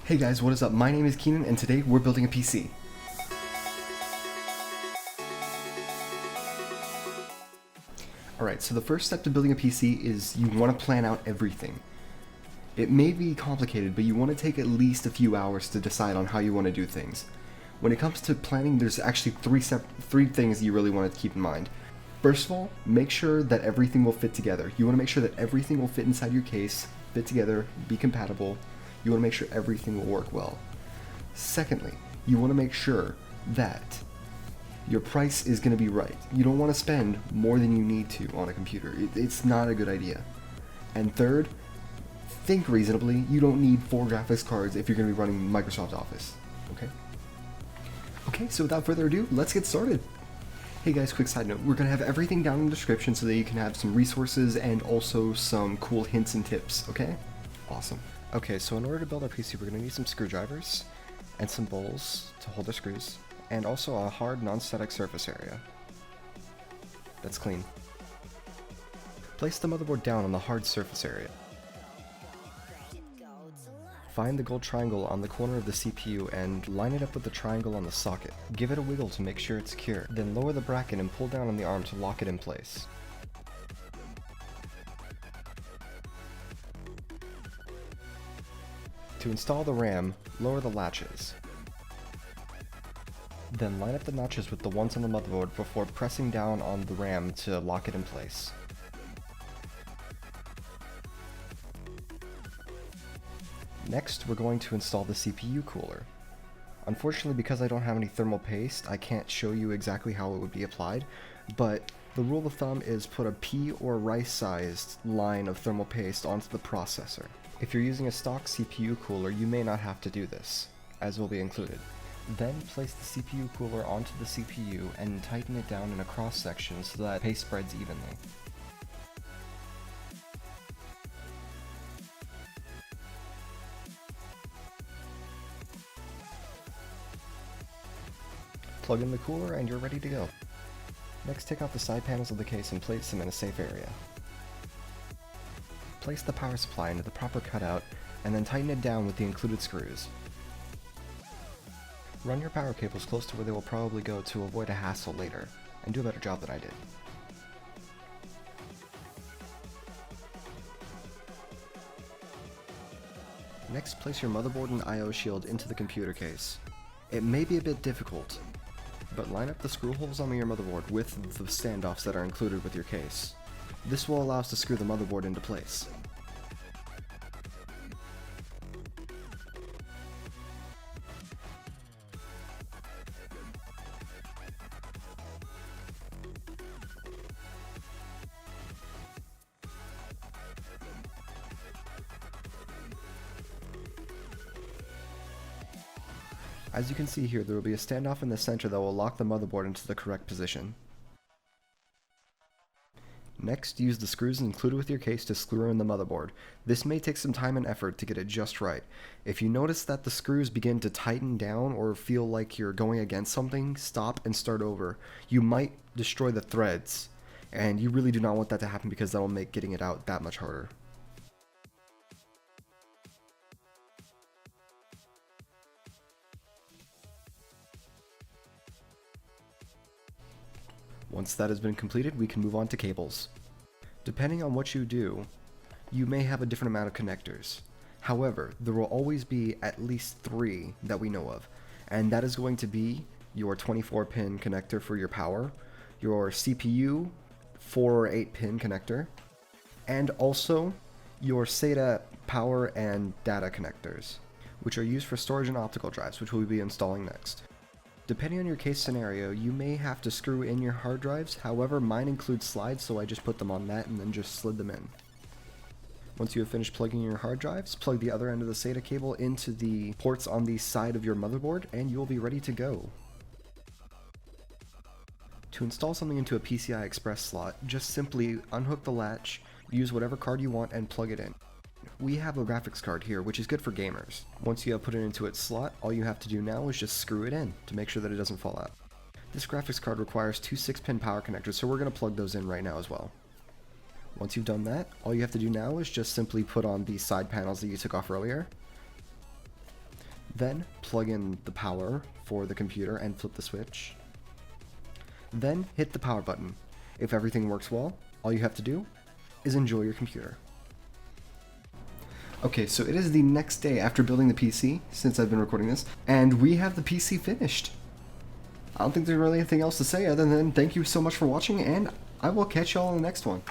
Hey guys, what is up? My name is Keenan and today we're building a PC. Alright, so the first step to building a PC is you want to plan out everything. It may be complicated, but you want to take at least a few hours to decide on how you want to do things. When it comes to planning, there's actually three things you really want to keep in mind. First of all, make sure that everything will fit together. You want to make sure that everything will fit inside your case, fit together, be compatible. You want to make sure everything will work well. Secondly, you want to make sure that your price is going to be right. You don't want to spend more than you need to on a computer. It's not a good idea. And third, think reasonably. You don't need 4 graphics cards if you're going to be running Microsoft Office. Okay? Okay, so without further ado, let's get started. Hey guys, quick side note. We're going to have everything down in the description so that you can have some resources and also some cool hints and tips, okay? Awesome. Okay, so in order to build our PC, we're going to need some screwdrivers and some bowls to hold the screws, and also a hard non-static surface area that's clean. Place the motherboard down on the hard surface area. Find the gold triangle on the corner of the CPU and line it up with the triangle on the socket. Give it a wiggle to make sure it's secure, then lower the bracket and pull down on the arm to lock it in place. To install the RAM, lower the latches. Then line up the notches with the ones on the motherboard before pressing down on the RAM to lock it in place. Next, we're going to install the CPU cooler. Unfortunately, because I don't have any thermal paste, I can't show you exactly how it would be applied, but the rule of thumb is put a pea or rice-sized line of thermal paste onto the processor. If you're using a stock CPU cooler, you may not have to do this, as will be included. Then place the CPU cooler onto the CPU and tighten it down in a cross section so that paste spreads evenly. Plug in the cooler and you're ready to go. Next, take out the side panels of the case and place them in a safe area. Place the power supply into the proper cutout, and then tighten it down with the included screws. Run your power cables close to where they will probably go to avoid a hassle later, and do a better job than I did. Next, place your motherboard and I/O shield into the computer case. It may be a bit difficult, but line up the screw holes on your motherboard with the standoffs that are included with your case. This will allow us to screw the motherboard into place. As you can see here, there will be a standoff in the center that will lock the motherboard into the correct position. Next, use the screws included with your case to screw in the motherboard. This may take some time and effort to get it just right. If you notice that the screws begin to tighten down or feel like you're going against something, stop and start over. You might destroy the threads, and you really do not want that to happen because that will make getting it out that much harder. Once that has been completed, we can move on to cables. Depending on what you do, you may have a different amount of connectors. However, there will always be at least 3 that we know of, and that is going to be your 24-pin connector for your power, your CPU 4 or 8-pin connector, and also your SATA power and data connectors, which are used for storage and optical drives, which we'll be installing next. Depending on your case scenario, you may have to screw in your hard drives. However, mine includes slides, so I just put them on that and then just slid them in. Once you have finished plugging in your hard drives, plug the other end of the SATA cable into the ports on the side of your motherboard, and you'll be ready to go. To install something into a PCI Express slot, just simply unhook the latch, use whatever card you want, and plug it in. We have a graphics card here, which is good for gamers. Once you have put it into its slot, all you have to do now is just screw it in to make sure that it doesn't fall out. This graphics card requires 2 6-pin power connectors, so we're going to plug those in right now as well. Once you've done that, all you have to do now is just simply put on the side panels that you took off earlier. Then plug in the power for the computer and flip the switch. Then hit the power button. If everything works well, all you have to do is enjoy your computer. Okay, so it is the next day after building the PC, since I've been recording this, and we have the PC finished. I don't think there's really anything else to say other than thank you so much for watching, and I will catch y'all in the next one.